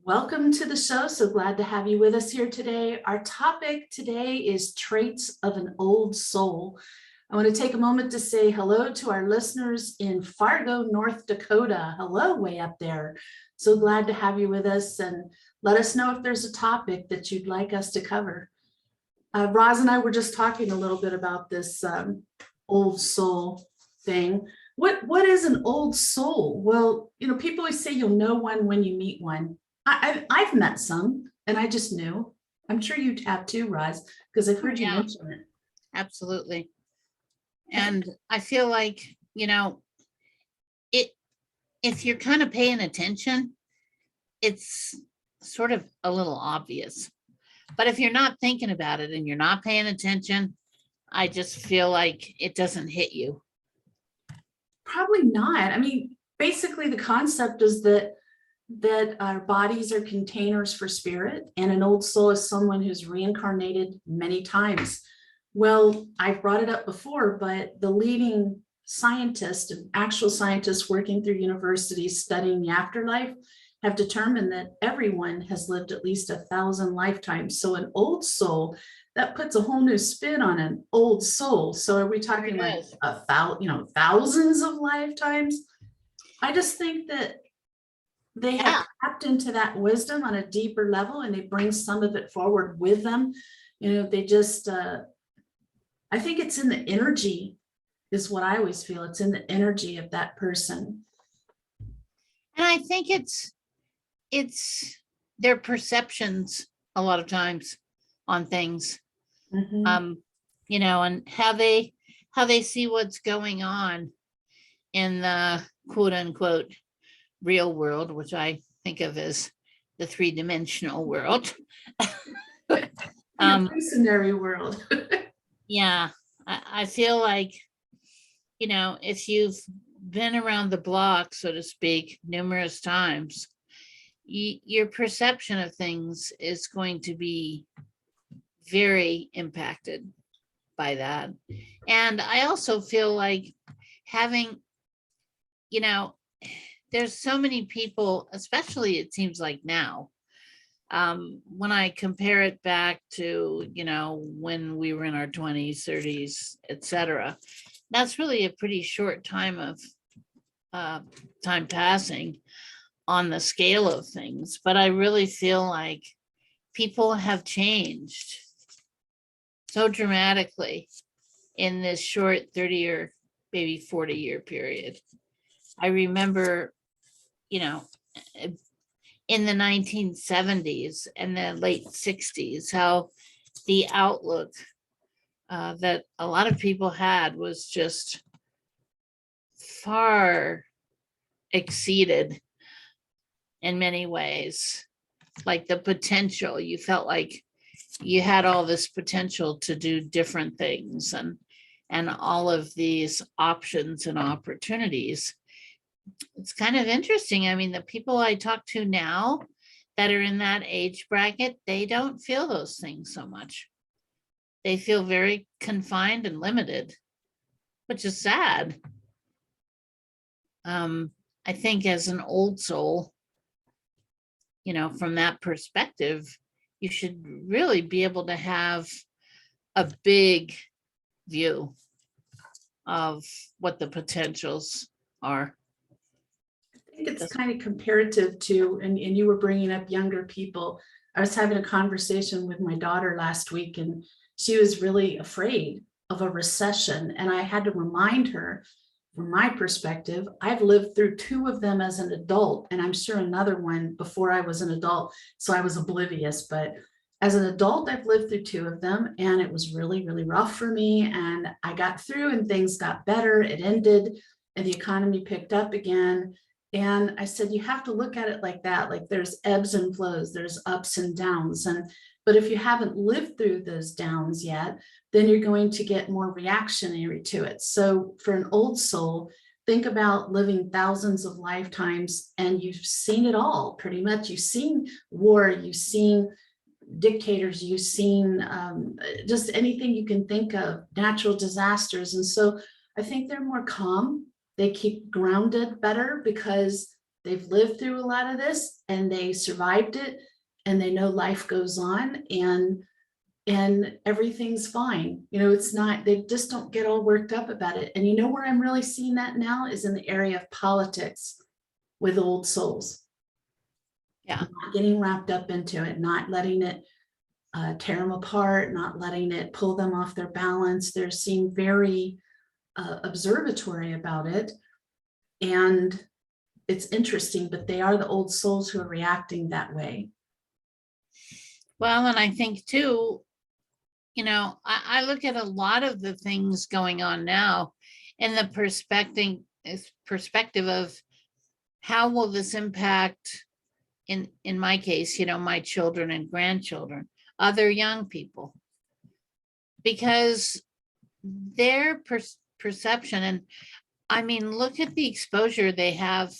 Welcome to the show. So glad to have you with us here today. Our topic today is traits of an old soul. I want to take a moment to say hello to our listeners in Fargo, North Dakota. Hello, way up there. So glad to have you with us, and let us know if there's a topic that you'd like us to cover. Roz and I were just talking a little bit about this old soul thing. What is an old soul? Well, people always say you'll know one when you meet one. I've met some, and I just knew. I'm sure you have too, Roz, because I've heard you mention it. Absolutely. And I feel like, if you're kind of paying attention, it's sort of a little obvious. But if you're not thinking about it and you're not paying attention, I just feel like it doesn't hit you. Probably not. I mean, basically the concept is that our bodies are containers for spirit, and an old soul is someone who's reincarnated many times. Well, I've brought it up before, but the leading scientists and actual scientists working through universities studying the afterlife have determined that everyone has lived at least 1,000 lifetimes. So an old soul, that puts a whole new spin on an old soul. So are we talking like thousands of lifetimes? I just think that they have tapped into that wisdom on a deeper level, and they bring some of it forward with them. They just, I think it's in the energy is what I always feel. It's in the energy of that person. And I think it's their perceptions a lot of times on things, and how they see what's going on in the quote unquote real world, which I think of as the three-dimensional world. Visionary world. Yeah, I feel like, if you've been around the block, so to speak, numerous times, your perception of things is going to be very impacted by that. And I also feel like having, there's so many people, especially it seems like now, when I compare it back to, when we were in our 20s, 30s, etc., that's really a pretty short time of time passing on the scale of things. But I really feel like people have changed so dramatically in this short 30 or maybe 40-year period. I remember, in the 1970s and the late 60s, how the outlook that a lot of people had was just far exceeded in many ways. Like the potential, you felt like you had all this potential to do different things, and all of these options and opportunities. It's kind of interesting. I mean, the people I talk to now that are in that age bracket, they don't feel those things so much. They feel very confined and limited, which is sad. I think as an old soul, from that perspective, you should really be able to have a big view of what the potentials are. I think it's kind of comparative to, and you were bringing up younger people. I was having a conversation with my daughter last week, and she was really afraid of a recession. And I had to remind her, from my perspective, I've lived through 2 of them as an adult, and I'm sure another one before I was an adult. So I was oblivious, but as an adult, I've lived through 2 of them, and it was really, really rough for me. And I got through, and things got better. It ended, and the economy picked up again. And I said, you have to look at it like that. Like there's ebbs and flows, there's ups and downs. But if you haven't lived through those downs yet, then you're going to get more reactionary to it. So for an old soul, think about living thousands of lifetimes, and you've seen it all pretty much. You've seen war, you've seen dictators, you've seen just anything you can think of, natural disasters. And so I think they're more calm. They keep grounded better because they've lived through a lot of this and they survived it, and they know life goes on, and everything's fine. It's not, they just don't get all worked up about it. And where I'm really seeing that now is in the area of politics with old souls. Yeah. Not getting wrapped up into it, not letting it tear them apart, not letting it pull them off their balance. They're seem very observatory about it. And it's interesting, but they are the old souls who are reacting that way. Well, and I think too, I look at a lot of the things going on now in the perspective of how will this impact, in my case, my children and grandchildren, other young people, because their perception, and I mean, look at the exposure they have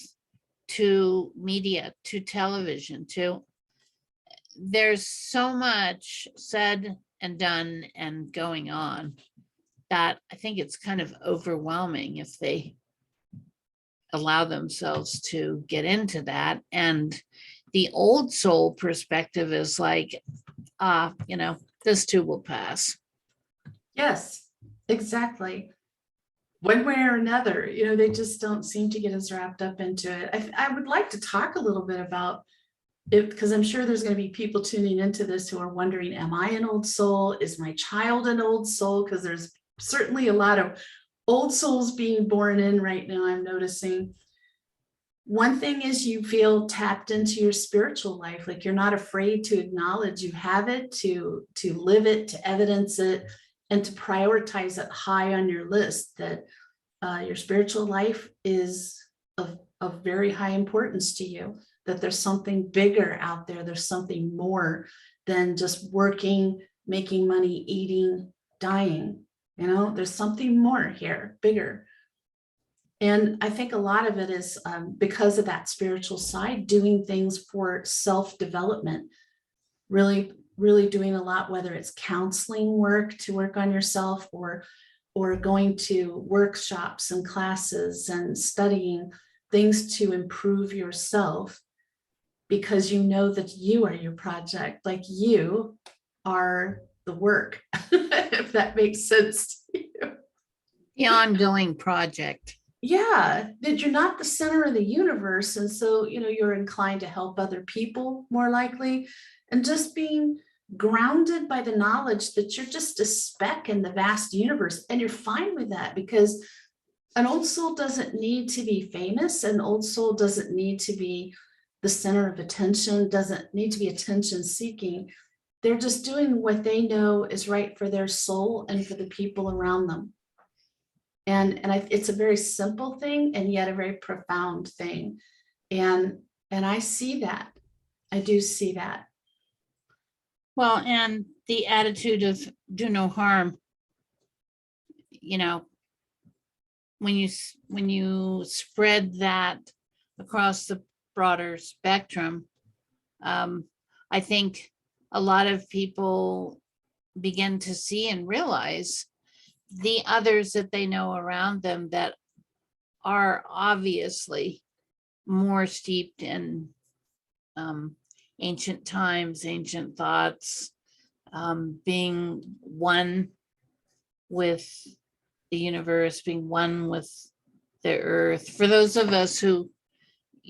to media, to television, there's so much said and done and going on that I think it's kind of overwhelming if they allow themselves to get into that. And the old soul perspective is like, this too will pass. Yes, exactly. One way or another, they just don't seem to get as wrapped up into it. I would like to talk a little bit about it, because I'm sure there's going to be people tuning into this who are wondering, am I an old soul? Is my child an old soul? Because there's certainly a lot of old souls being born in right now, I'm noticing. One thing is you feel tapped into your spiritual life, like you're not afraid to acknowledge you have it, to live it, to evidence it, and to prioritize it high on your list, that your spiritual life is of very high importance to you, that there's something bigger out there. There's something more than just working, making money, eating, dying. There's something more here, bigger. And I think a lot of it is because of that spiritual side, doing things for self-development, really, really doing a lot, whether it's counseling work to work on yourself, or going to workshops and classes and studying things to improve yourself, because that you are your project, like you are the work, if that makes sense to you. The ongoing project. Yeah, that you're not the center of the universe. And so, you're inclined to help other people more likely, and just being grounded by the knowledge that you're just a speck in the vast universe. And you're fine with that, because an old soul doesn't need to be famous. An old soul doesn't need to be the center of attention, doesn't need to be attention seeking. They're just doing what they know is right for their soul and for the people around them. And it's a very simple thing, and yet a very profound thing. And I see that. I do see that. Well, and the attitude of do no harm, when you spread that across the broader spectrum, I think a lot of people begin to see and realize the others that they know around them that are obviously more steeped in ancient times, ancient thoughts, being one with the universe, being one with the earth. For those of us who,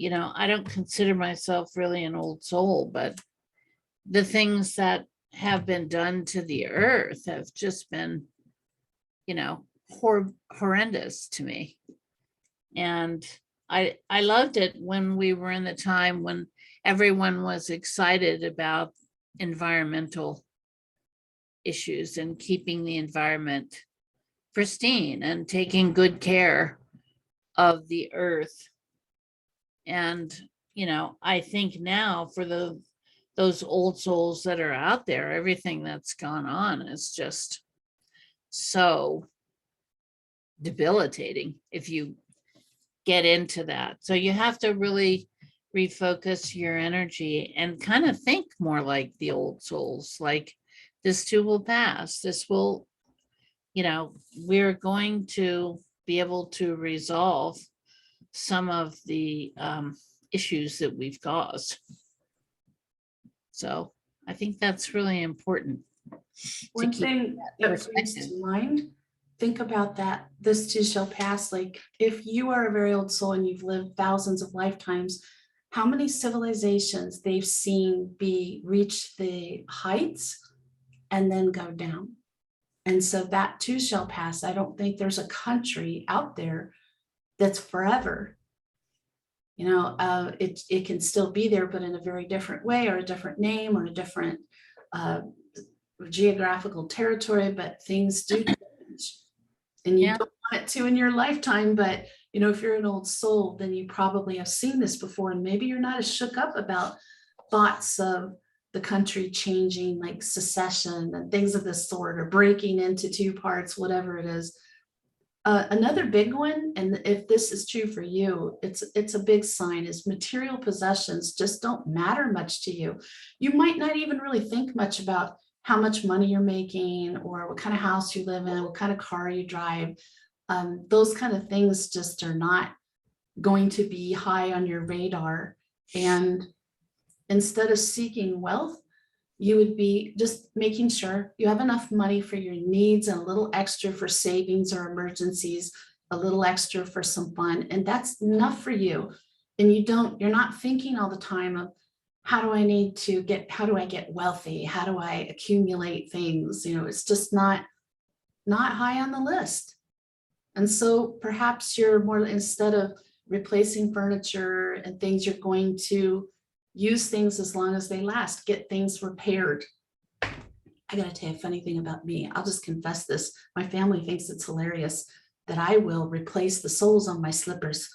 I don't consider myself really an old soul, but the things that have been done to the earth have just been, horrendous to me. And I loved it when we were in the time when everyone was excited about environmental issues and keeping the environment pristine and taking good care of the earth. And, I think now for those old souls that are out there, everything that's gone on is just so debilitating if you get into that. So you have to really refocus your energy and kind of think more like the old souls, like this too will pass. This will, we're going to be able to resolve some of the issues that we've caused. So I think that's really important. One keep thing that brings perspective. to mind, think about that. This too shall pass. Like if you are a very old soul and you've lived thousands of lifetimes, how many civilizations they've seen reach the heights and then go down. And so that too shall pass. I don't think there's a country out there that's forever. It can still be there, but in a very different way, or a different name, or a different geographical territory, but things do change. And you don't want it to in your lifetime, but if you're an old soul, then you probably have seen this before, and maybe you're not as shook up about thoughts of the country changing, like secession and things of this sort, or breaking into two parts, whatever it is. Another big one, and if this is true for you, it's a big sign, is material possessions just don't matter much to you. You might not even really think much about how much money you're making, or what kind of house you live in, what kind of car you drive. Those kind of things just are not going to be high on your radar. And instead of seeking wealth, you would be just making sure you have enough money for your needs, and a little extra for savings or emergencies, a little extra for some fun. And that's enough for you. And you're not thinking all the time of how do I get wealthy? How do I accumulate things? It's just not high on the list. And so perhaps you're more, instead of replacing furniture and things, you're going to use things as long as they last, get things repaired. I gotta tell you a funny thing about me. I'll just confess this. My family thinks it's hilarious that I will replace the soles on my slippers.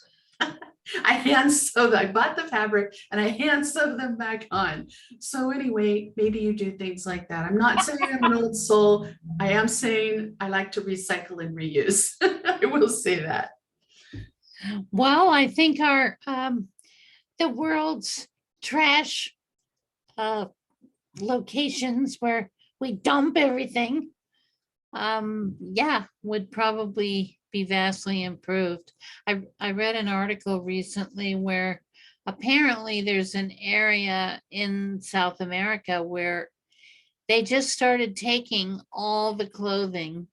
I bought the fabric and I hand sew them back on. So anyway, maybe you do things like that. I'm not saying I'm an old soul. I am saying I like to recycle and reuse. I will say that. Well, I think the world's trash locations where we dump everything, would probably be vastly improved. I read an article recently where apparently there's an area in South America where they just started taking all the clothing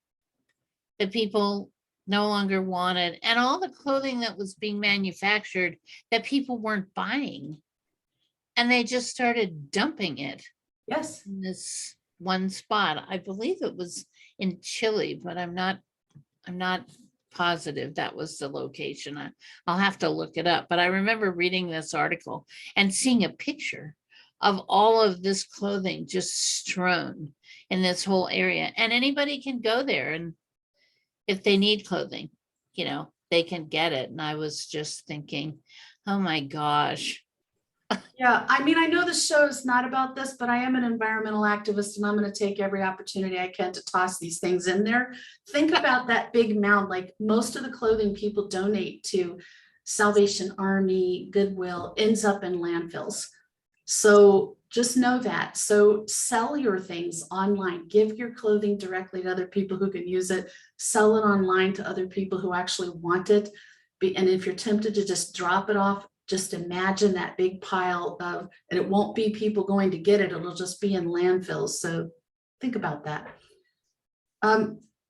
that people no longer wanted, and all the clothing that was being manufactured that people weren't buying, and they just started dumping it. Yes. In this one spot. I believe it was in Chile, but I'm not positive that was the location. I'll have to look it up. But I remember reading this article and seeing a picture of all of this clothing just strewn in this whole area. And anybody can go there, and if they need clothing, they can get it. And I was just thinking, oh my gosh. Yeah, I mean, I know the show is not about this, but I am an environmental activist, and I'm going to take every opportunity I can to toss these things in there. Think about that big mound. Like most of the clothing people donate to Salvation Army, Goodwill, ends up in landfills. So just know that. So sell your things online, give your clothing directly to other people who can use it, sell it online to other people who actually want it. And if you're tempted to just drop it off, just imagine that big pile of, and it won't be people going to get it, it'll just be in landfills. So think about that.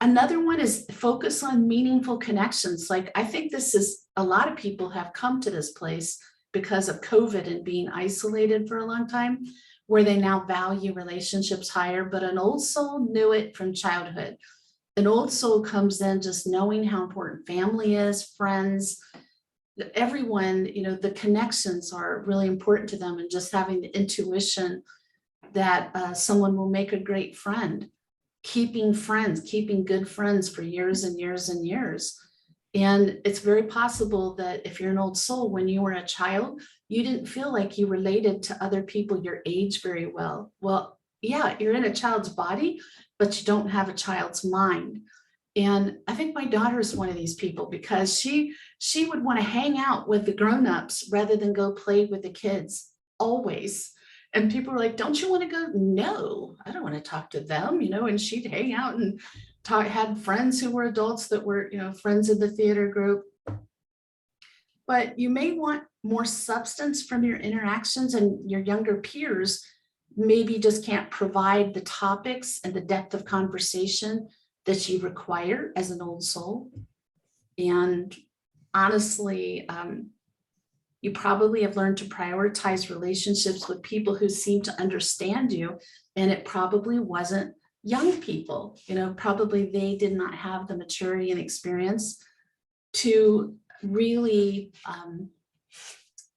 Another one is focus on meaningful connections. Like I think this is, a lot of people have come to this place because of COVID and being isolated for a long time, where they now value relationships higher, but an old soul knew it from childhood. An old soul comes in just knowing how important family is, friends, everyone, the connections are really important to them, and just having the intuition that someone will make a great friend, keeping good friends for years and years and years. And it's very possible that if you're an old soul, when you were a child, you didn't feel like you related to other people your age very well. Well, yeah, you're in a child's body, but you don't have a child's mind. And I think my daughter is one of these people, because she would want to hang out with the grownups rather than go play with the kids always. And people were like, don't you want to go? No, I don't want to talk to them, and she'd hang out and had friends who were adults that were, friends of the theater group. But you may want more substance from your interactions, and your younger peers maybe just can't provide the topics and the depth of conversation that you require as an old soul. And honestly, you probably have learned to prioritize relationships with people who seem to understand you. And it probably wasn't young people, probably they did not have the maturity and experience to really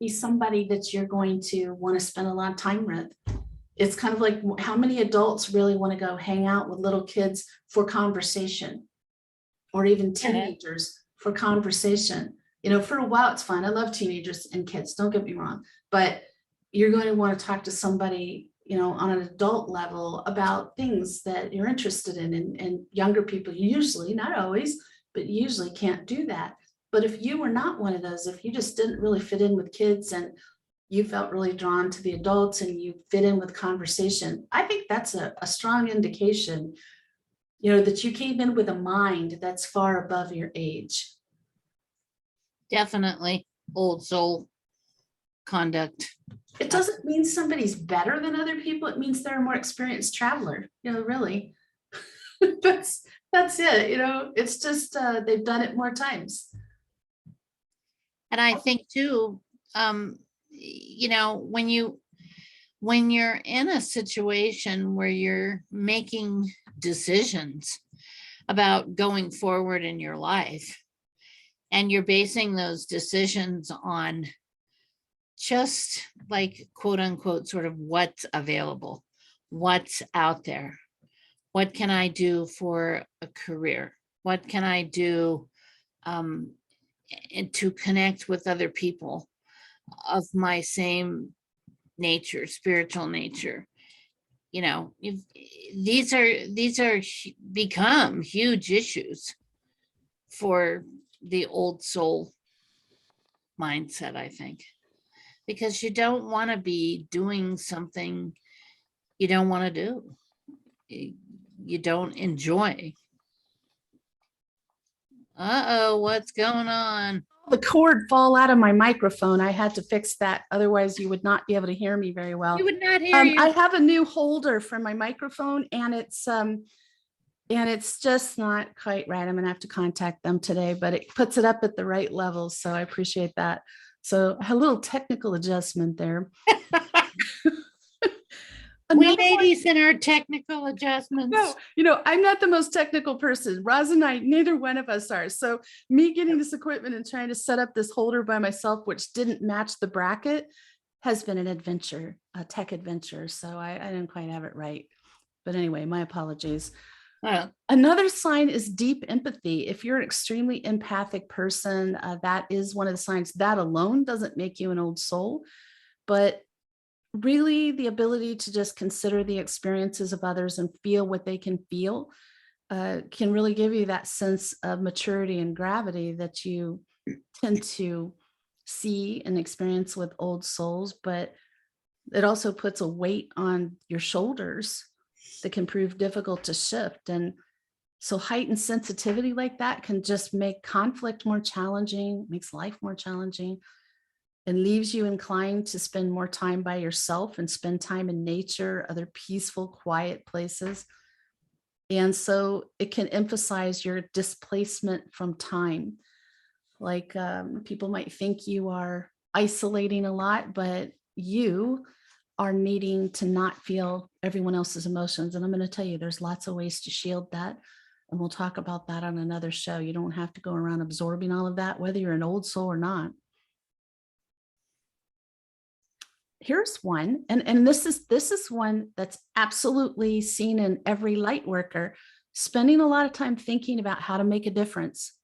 be somebody that you're going to want to spend a lot of time with. It's kind of like, how many adults really want to go hang out with little kids for conversation, or even teenagers for conversation? For a while, it's fun. I love teenagers and kids, don't get me wrong, but you're going to want to talk to somebody, on an adult level about things that you're interested in. And younger people usually, not always, but usually can't do that. But if you were not one of those, if you just didn't really fit in with kids and you felt really drawn to the adults and you fit in with conversation, I think that's a strong indication, that you came in with a mind that's far above your age. Definitely old soul conduct. It doesn't mean somebody's better than other people. It means they're a more experienced traveler, really. that's it, it's just they've done it more times. And I think too, when you're in a situation where you're making decisions about going forward in your life, and you're basing those decisions on just like, quote unquote, sort of what's available, what's out there. What can I do for a career? What can I do and to connect with other people of my same nature, spiritual nature? These are become huge issues for the old soul mindset, I think, because you don't want to be doing something you don't want to do, you don't enjoy. What's going on? The cord fall out of my microphone. I had to fix that. Otherwise, you would not be able to hear me very well. You would not hear you. I have a new holder for my microphone, and it's just not quite right. I'm gonna have to contact them today, but it puts it up at the right level. So I appreciate that. So a little technical adjustment there. We ladies in our technical adjustments. No, I'm not the most technical person. Roz and I, neither one of us are. So me getting this equipment and trying to set up this holder by myself, which didn't match the bracket, has been an adventure, a tech adventure. So I didn't quite have it right. But anyway, my apologies. Another sign is deep empathy. If you're an extremely empathic person, that is one of the signs. That alone doesn't make you an old soul, but really the ability to just consider the experiences of others and feel what they can feel can really give you that sense of maturity and gravity that you tend to see and experience with old souls. But it also puts a weight on your shoulders that can prove difficult to shift. And so heightened sensitivity like that can just make conflict more challenging, makes life more challenging, and leaves you inclined to spend more time by yourself and spend time in nature, other peaceful, quiet places. And so it can emphasize your displacement from time. Like people might think you are isolating a lot, but you are needing to not feel everyone else's emotions. And I'm going to tell you, there's lots of ways to shield that. And we'll talk about that on another show. You don't have to go around absorbing all of that, whether you're an old soul or not. Here's one, and this is one that's absolutely seen in every light worker, spending a lot of time thinking about how to make a difference,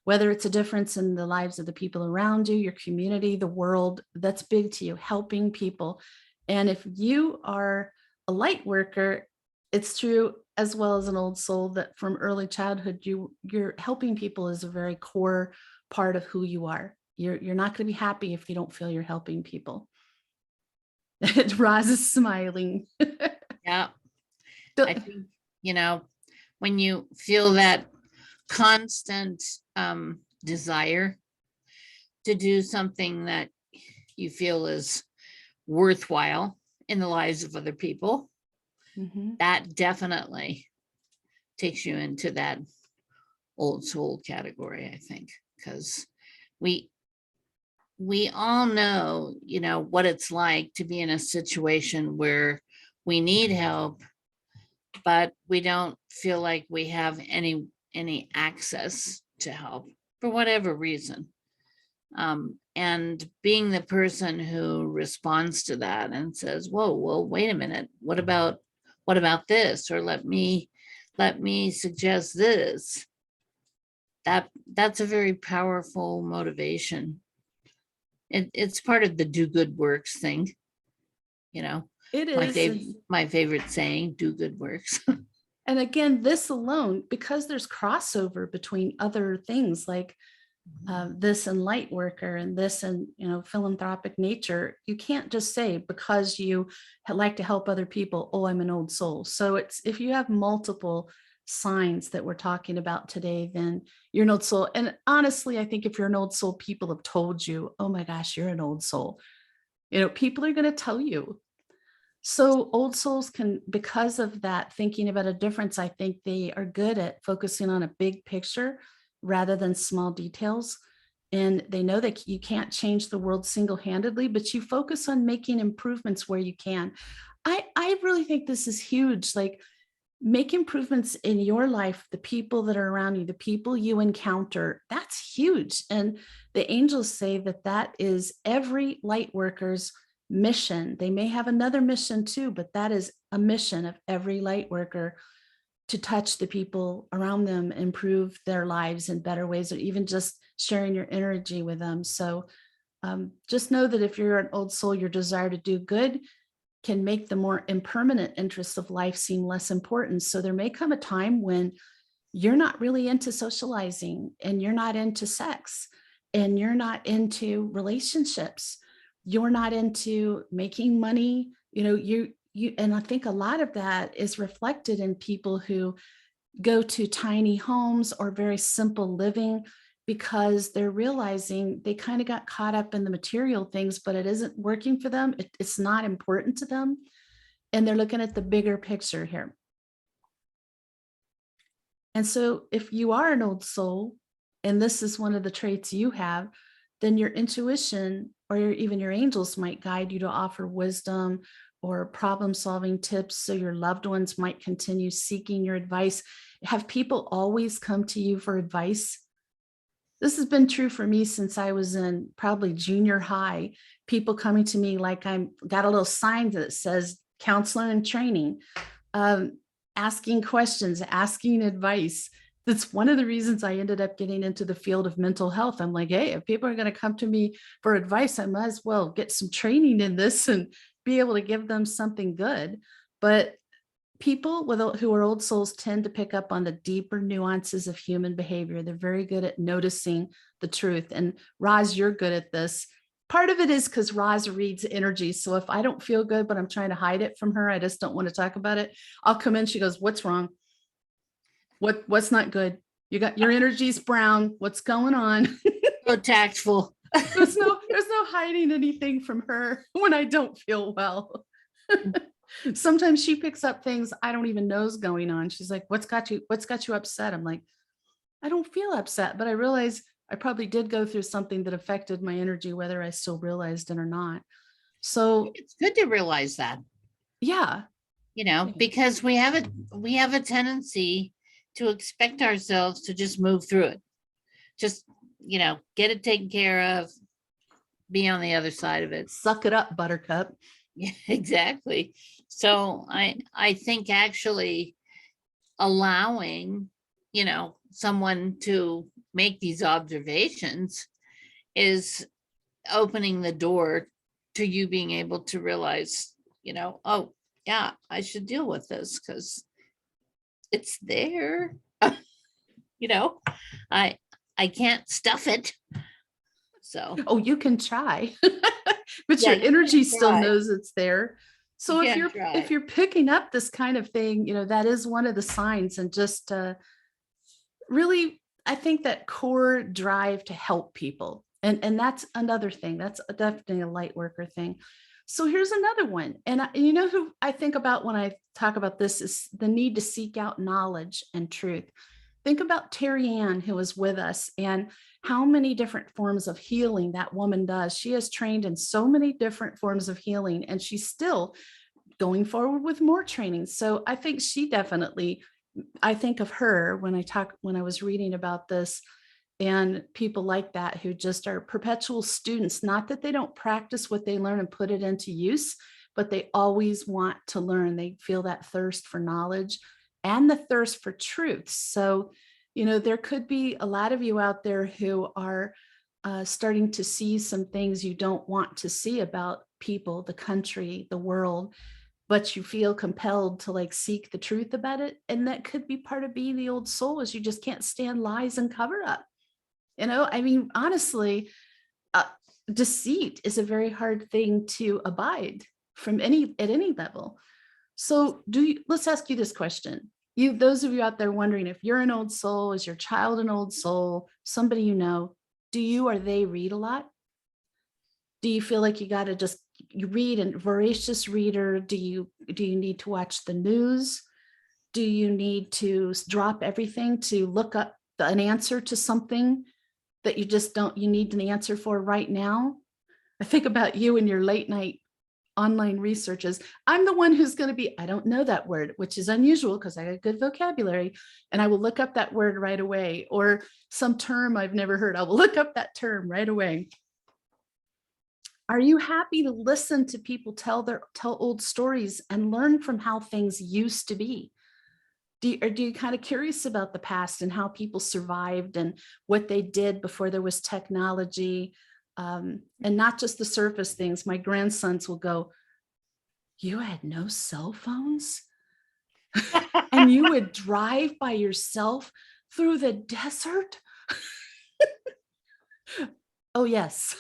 whether it's a difference in the lives of the people around you, your community, the world. That's big to you, helping people. And if you are a light worker, it's true as well as an old soul that from early childhood, you're helping people is a very core part of who you are. You're not going to be happy if you don't feel you're helping people. Roz is smiling. Yeah. I think, when you feel that constant desire to do something that you feel is worthwhile in the lives of other people, that definitely takes you into that old soul category, I think, because we all know, what it's like to be in a situation where we need help, but we don't feel like we have any access to help for whatever reason. And being the person who responds to that and says, whoa, well, wait a minute, what about this? Or let me suggest this. That's a very powerful motivation. It's part of the do good works thing. It is. My favorite saying, do good works. And again, this alone, because there's crossover between other things like this and light worker and this and philanthropic nature, you can't just say because you like to help other people, oh, I'm an old soul. So it's, if you have multiple signs that we're talking about today, then you're an old soul. And honestly, I think if you're an old soul, people have told you, oh my gosh, you're an old soul. People are going to tell you. So old souls can, because of that, thinking about a difference, I think they are good at focusing on a big picture rather than small details. And they know that you can't change the world single-handedly, but you focus on making improvements where you can. I really think this is huge. Like, make improvements in your life, the people that are around you, the people you encounter. That's huge. And the angels say that that is every light worker's mission. They may have another mission too, but that is a mission of every light worker, to touch the people around them, improve their lives in better ways, or even just sharing your energy with them. So just know that if you're an old soul, your desire to do good can make the more impermanent interests of life seem less important. So there may come a time when you're not really into socializing, and you're not into sex, and you're not into relationships, you're not into making money, and I think a lot of that is reflected in people who go to tiny homes or very simple living, because they're realizing they kind of got caught up in the material things, but it isn't working for them. It's not important to them. And they're looking at the bigger picture here. And so if you are an old soul, and this is one of the traits you have, then your intuition or even your angels might guide you to offer wisdom or problem-solving tips, so your loved ones might continue seeking your advice. Have people always come to you for advice? This has been true for me since I was in probably junior high. People coming to me like I'm got a little sign that says counselor in training, asking questions, asking advice. That's one of the reasons I ended up getting into the field of mental health. I'm like, hey, if people are going to come to me for advice, I might as well get some training in this and be able to give them something good. But people who are old souls tend to pick up on the deeper nuances of human behavior. They're very good at noticing the truth. And Roz, you're good at this. Part of it is because Roz reads energy. So if I don't feel good, but I'm trying to hide it from her, I just don't want to talk about it, I'll come in. She goes, what's wrong? What's not good? You got your energy's brown. What's going on? So tactful. There's no hiding anything from her when I don't feel well. Sometimes she picks up things I don't even know is going on. She's like, what's got you upset? I'm like, I don't feel upset, but I realize I probably did go through something that affected my energy, whether I still realized it or not. So it's good to realize that. Yeah. Because we have a tendency to expect ourselves to just move through it. Just, get it taken care of, be on the other side of it. Suck it up, buttercup. Yeah, exactly. So I think actually allowing, someone to make these observations is opening the door to you being able to realize, oh yeah, I should deal with this because it's there. I can't stuff it. So you can try, but your energy still knows it's there. So if you're picking up this kind of thing, that is one of the signs. And just really, I think that core drive to help people, And that's another thing. That's definitely a light worker thing. So here's another one. And you know who I think about when I talk about this is the need to seek out knowledge and truth. Think about Terry Ann, who was with us, and how many different forms of healing that woman does. She has trained in so many different forms of healing, and she's still going forward with more training. So I think she definitely, I think of her when I was reading about this, and people like that who just are perpetual students, not that they don't practice what they learn and put it into use, but they always want to learn. They feel that thirst for knowledge and the thirst for truth. So, you know, there could be a lot of you out there who are starting to see some things you don't want to see about people, the country, the world, but you feel compelled to like seek the truth about it. And that could be part of being the old soul, is you just can't stand lies and cover up. You know, I mean, honestly, uh, deceit is a very hard thing to abide from at any level. So let's ask you this question. Those of you out there wondering if you're an old soul, is your child an old soul, somebody you know, do you or they read a lot? Do you feel like you got to just you read and voracious reader? Do you need to watch the news? Do you need to drop everything to look up an answer to something that you need an answer for right now? I think about you and your late night online researches. I'm the one who's going to be, I don't know that word, which is unusual because I got good vocabulary, and I will look up that word right away, or some term I've never heard. I will look up that term right away. Are you happy to listen to people tell old stories and learn from how things used to be? Or do you kind of curious about the past and how people survived and what they did before there was technology, and not just the surface things? My grandsons will go, "You had no cell phones, and you would drive by yourself through the desert?" Oh, yes.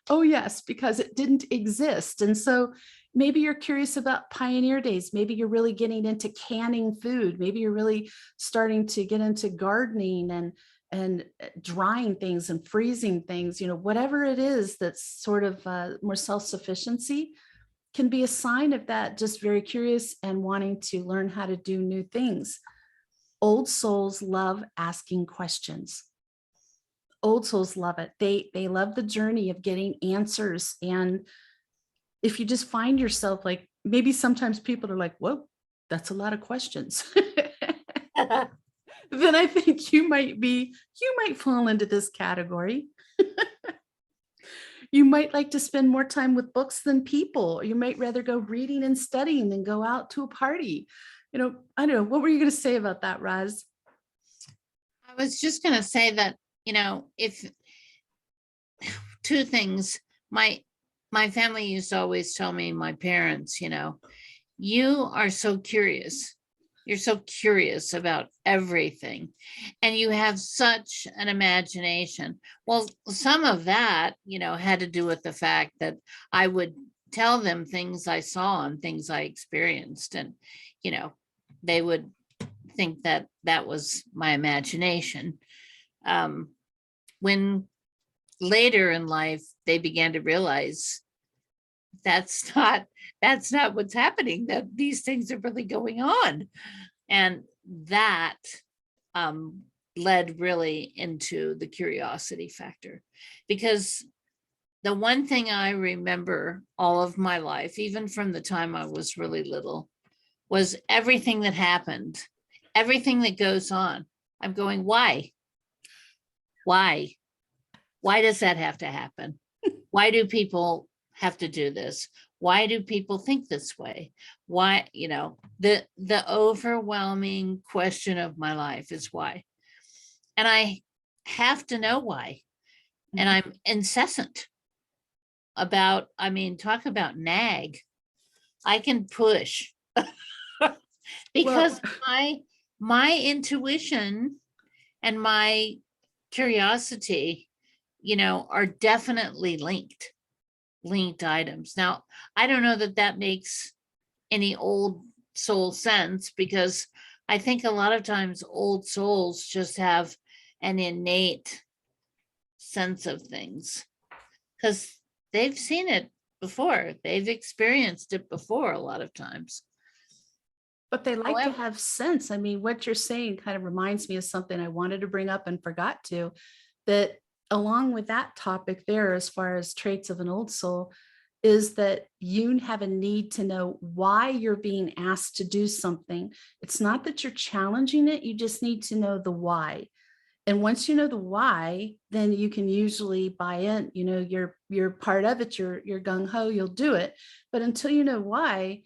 Oh, yes, because it didn't exist. And so maybe you're curious about pioneer days. Maybe you're really getting into canning food. Maybe you're really starting to get into gardening and drying things and freezing things. You know, whatever it is that's sort of more self-sufficiency can be a sign of that, just very curious and wanting to learn how to do new things. Old souls love asking questions. Old souls love it. They love the journey of getting answers. And if you just find yourself like, maybe sometimes people are like, whoa, that's a lot of questions. Then I think you might fall into this category. You might like to spend more time with books than people. You might rather go reading and studying than go out to a party. You know, I don't know. What were you going to say about that, Roz? I was just going to say that, if two things, my family used to always tell me, my parents, you are so curious. You're so curious about everything, and you have such an imagination. Well, some of that, had to do with the fact that I would tell them things I saw and things I experienced, and, they would think that that was my imagination. When later in life, they began to realize that's not what's happening, that these things are really going on. And that led really into the curiosity factor, because the one thing I remember all of my life, even from the time I was really little, was everything that happened, everything that goes on. I'm going, why does that have to happen? Why do people have to do this? Why do people think this way? Why, the overwhelming question of my life is why. And I have to know why. And I'm incessant about, talk about nag. I can push because my intuition and my curiosity, are definitely linked items. Now, I don't know that makes any old soul sense, because I think a lot of times old souls just have an innate sense of things because they've seen it before. They've experienced it before a lot of times. But they like to However, have sense. I mean, what you're saying kind of reminds me of something I wanted to bring up and forgot to, that along with that topic there, as far as traits of an old soul, is that you have a need to know why you're being asked to do something. It's not that you're challenging it, you just need to know the why. And once you know the why, then you can usually buy in. You know, you're part of it, you're gung-ho, you'll do it. But until you know why,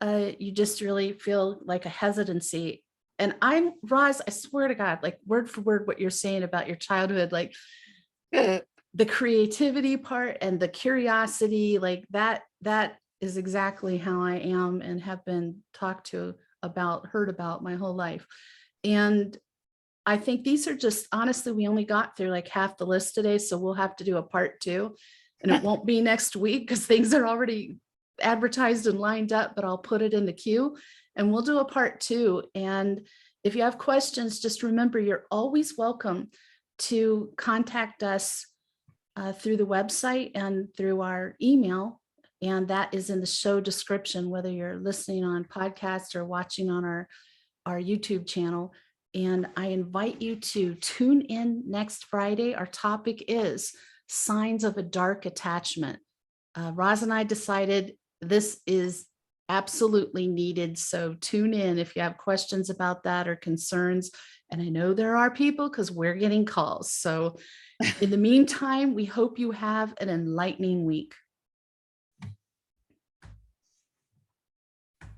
you just really feel like a hesitancy. And I'm Roz, I swear to God, like word for word what you're saying about your childhood, like the creativity part and the curiosity, like that is exactly how I am and have been talked to about, heard about my whole life. And I think these are just, honestly, we only got through like half the list today, so we'll have to do a part 2, and it won't be next week because things are already advertised and lined up, but I'll put it in the queue and we'll do a part 2. And if you have questions, just remember you're always welcome to contact us through the website and through our email. And that is in the show description, whether you're listening on podcast or watching on our YouTube channel. And I invite you to tune in next Friday. Our topic is signs of a dark attachment. Roz and I decided this is absolutely needed. So tune in if you have questions about that or concerns. And I know there are people because we're getting calls. So in the meantime, we hope you have an enlightening week.